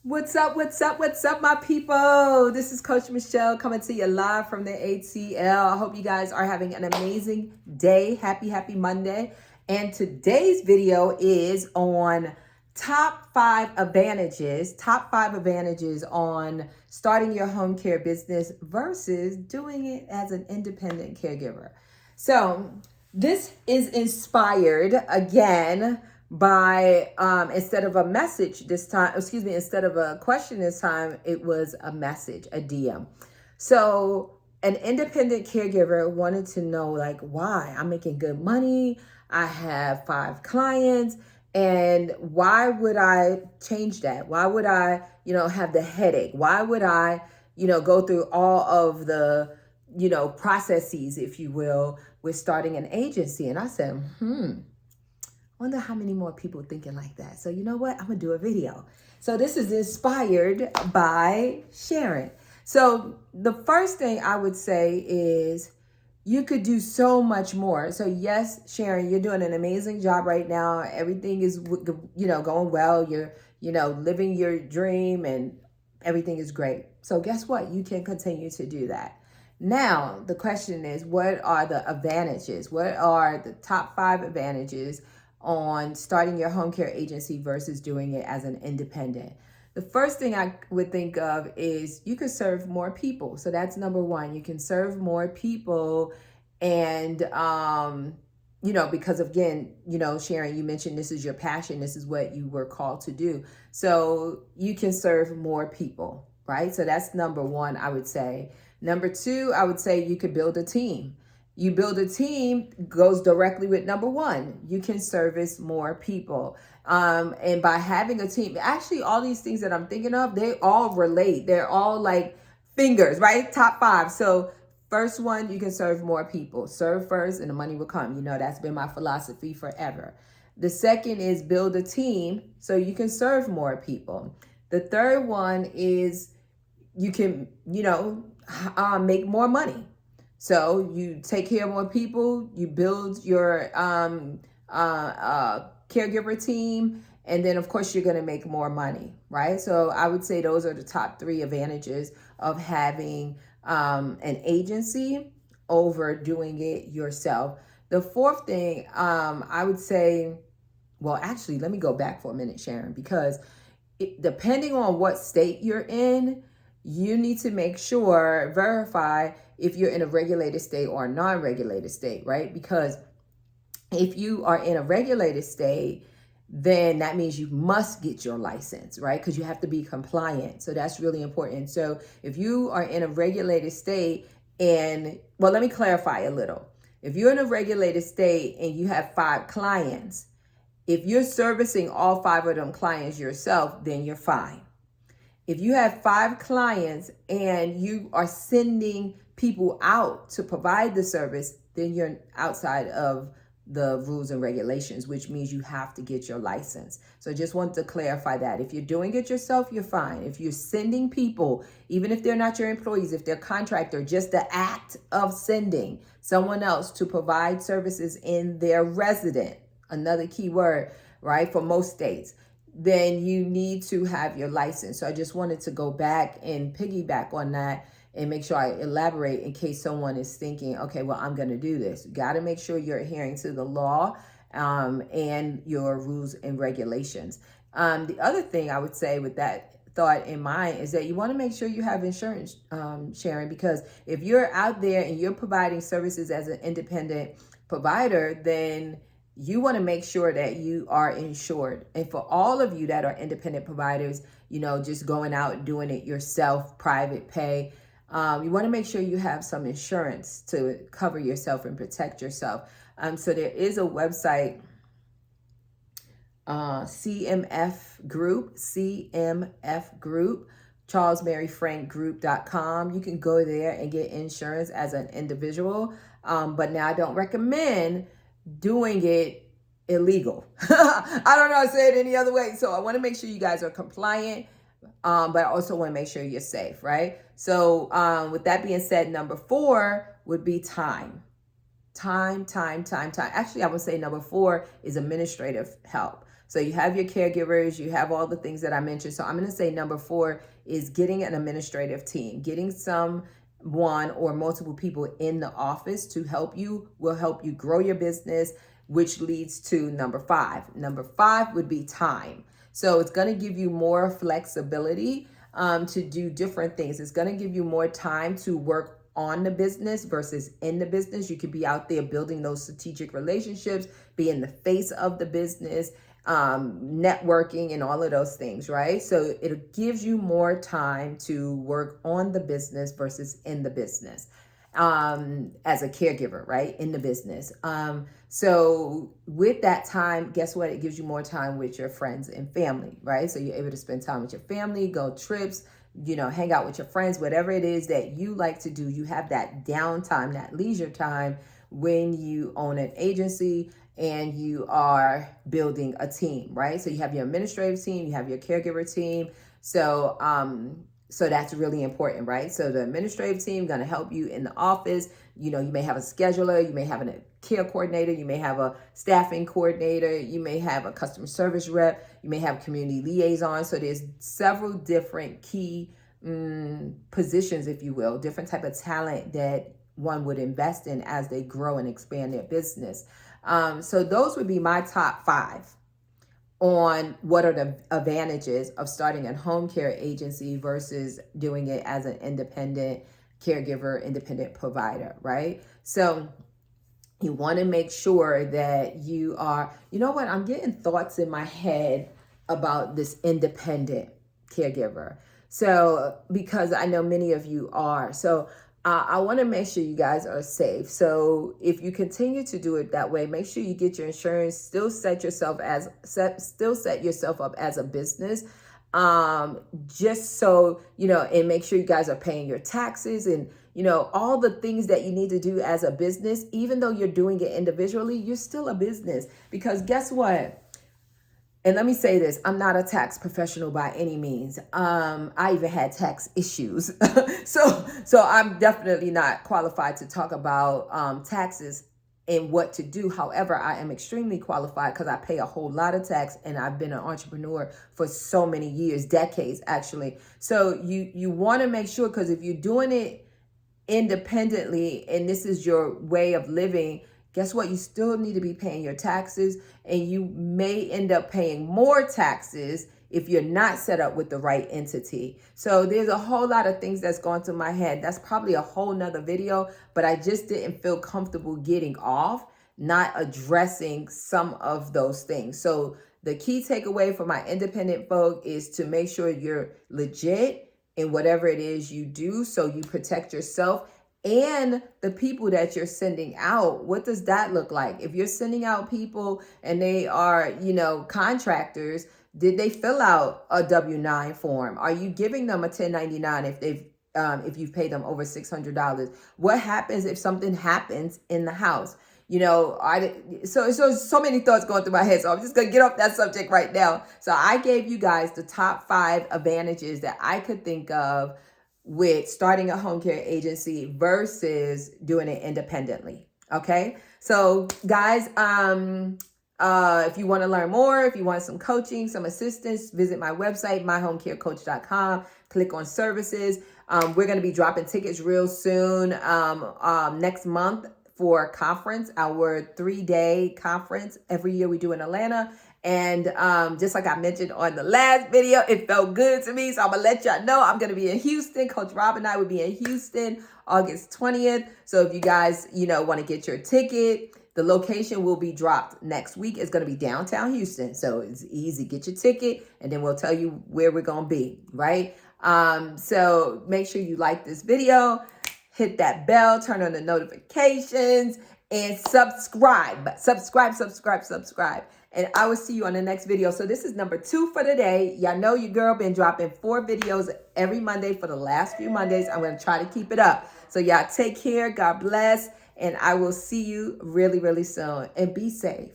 What's up? What's up? What's up, my people? This is Coach Michelle coming to you live from the ATL. I hope you guys are having an amazing day. Happy Monday. And today's video is on top 5 advantages on starting your home care business versus doing it as an independent caregiver. So this is inspired again by instead of a message this time, instead of a question this time, it was a message, a DM. So an independent caregiver wanted to know, like, why I'm making good money, I have 5 clients, and why would I change that? Why would I, have the headache? Why would I, go through all of the, processes, if you will, with starting an agency? And I said, wonder how many more people thinking like that. So you know what? I'm gonna do a video. So this is inspired by Sharon. So the first thing I would say is you could do so much more. So yes, Sharon, you're doing an amazing job right now. Everything is, going well. You're, living your dream and everything is great. So guess what? You can continue to do that. Now, the question is, what are the advantages? What are the top 5 advantages on starting your home care agency versus doing it as an independent? The first thing I would think of is you could serve more people. So that's number one. You can serve more people. And, because again, Sharon, you mentioned this is your passion. This is what you were called to do. So you can serve more people, right? So that's number one, I would say. Number two, I would say you could build a team. You build a team goes directly with number one. You can service more people. And by having a team, actually all these things that I'm thinking of, they all relate. They're all like fingers, right? Top 5. So first one, you can serve more people. Serve first and the money will come. That's been my philosophy forever. The second is build a team so you can serve more people. The third one is you can, make more money. So you take care of more people, you build your caregiver team, and then of course you're going to make more money, right? So I would say those are the top 3 advantages of having an agency over doing it yourself. The fourth thing I would say, well, actually, let me go back for a minute, Sharon, because depending on what state you're in, you need to make sure, verify if you're in a regulated state or a non-regulated state, right? Because if you are in a regulated state, then that means you must get your license, right? Because you have to be compliant. So that's really important. So if you are in a regulated state well, let me clarify a little. If you're in a regulated state and you have 5 clients, if you're servicing all 5 of them clients yourself, then you're fine. If you have 5 clients and you are sending people out to provide the service, then you're outside of the rules and regulations, which means you have to get your license. So just want to clarify that. If you're doing it yourself, you're fine. If you're sending people, even if they're not your employees, if they're contractor, just the act of sending someone else to provide services in their resident, another key word, right, for most states, then you need to have your license. So I just wanted to go back and piggyback on that and make sure I elaborate in case someone is thinking, okay, well, I'm going to do this. You got to make sure you're adhering to the law and your rules and regulations. The other thing I would say with that thought in mind is that you want to make sure you have insurance, Sharon, because if you're out there and you're providing services as an independent provider, then you want to make sure that you are insured. And for all of you that are independent providers, just going out and doing it yourself, private pay, you want to make sure you have some insurance to cover yourself and protect yourself. So there is a website, CMF Group, CMF Group, CharlesMaryFrankGroup.com. You can go there and get insurance as an individual. But now I don't recommend doing it illegal. I don't know how to say it any other way. So I want to make sure you guys are compliant, but I also want to make sure you're safe, right? So with that being said, number 4 would be time. Time. Actually, I would say number 4 is administrative help. So you have your caregivers, you have all the things that I mentioned. So I'm going to say number 4 is getting an administrative team, getting some one or multiple people in the office to help you will help you grow your business, which leads to number 5. Number 5 would be time. So it's going to give you more flexibility to do different things. It's going to give you more time to work on the business versus in the business. You could be out there building those strategic relationships, be in the face of the business, networking and all of those things, right? So it gives you more time to work on the business versus in the business as a caregiver, right? In the business. So with that time, guess what? It gives you more time with your friends and family, right? So you're able to spend time with your family, go trips, hang out with your friends, whatever it is that you like to do. You have that downtime, that leisure time when you own an agency and you are building a team, right? So you have your administrative team, you have your caregiver team. So that's really important, right? So the administrative team going to help you in the office. You may have a scheduler, you may have a care coordinator, you may have a staffing coordinator, you may have a customer service rep, you may have community liaison. So there's several different key positions, if you will, different type of talent that one would invest in as they grow and expand their business. So those would be my top 5 on what are the advantages of starting a home care agency versus doing it as an independent caregiver, independent provider, right? So you want to make sure that you are, I'm getting thoughts in my head about this independent caregiver. So, because I know many of you are. So I want to make sure you guys are safe. So if you continue to do it that way, make sure you get your insurance, still set yourself up as a business. Just so, and make sure you guys are paying your taxes and, all the things that you need to do as a business. Even though you're doing it individually, you're still a business, because guess what? And let me say this, I'm not a tax professional by any means. I even had tax issues. So I'm definitely not qualified to talk about taxes and what to do. However, I am extremely qualified because I pay a whole lot of tax and I've been an entrepreneur for so many years, decades actually. So you want to make sure, because if you're doing it independently and this is your way of living, guess what? You still need to be paying your taxes, and you may end up paying more taxes if you're not set up with the right entity. So there's a whole lot of things that's gone through my head. That's probably a whole nother video, but I just didn't feel comfortable getting off, not addressing some of those things. So the key takeaway for my independent folk is to make sure you're legit in whatever it is you do, so you protect yourself and the people that you're sending out. What does that look like? If you're sending out people and they are, contractors, did they fill out a W-9 form? Are you giving them a 1099 if you've paid them over $600? What happens if something happens in the house? So many thoughts going through my head. So I'm just going to get off that subject right now. So I gave you guys the top 5 advantages that I could think of with starting a home care agency versus doing it independently. Okay. So guys, if you want to learn more, if you want some coaching, some assistance, visit my website, myhomecarecoach.com, click on services. We're going to be dropping tickets real soon, next month for a conference, our 3-day conference every year we do in Atlanta. And just like I mentioned on the last video, it felt good to me. So I'm going to let y'all know I'm going to be in Houston. Coach Rob and I will be in Houston August 20th. So if you guys, want to get your ticket, the location will be dropped next week. It's going to be downtown Houston. So it's easy. Get your ticket and then we'll tell you where we're going to be, right? So make sure you like this video, hit that bell, turn on the notifications, and subscribe. And I will see you on the next video. So this is number 2 for today. Y'all know your girl been dropping 4 videos every Monday for the last few Mondays. I'm going to try to keep it up. So y'all take care. God bless. And I will see you really, really soon. And be safe.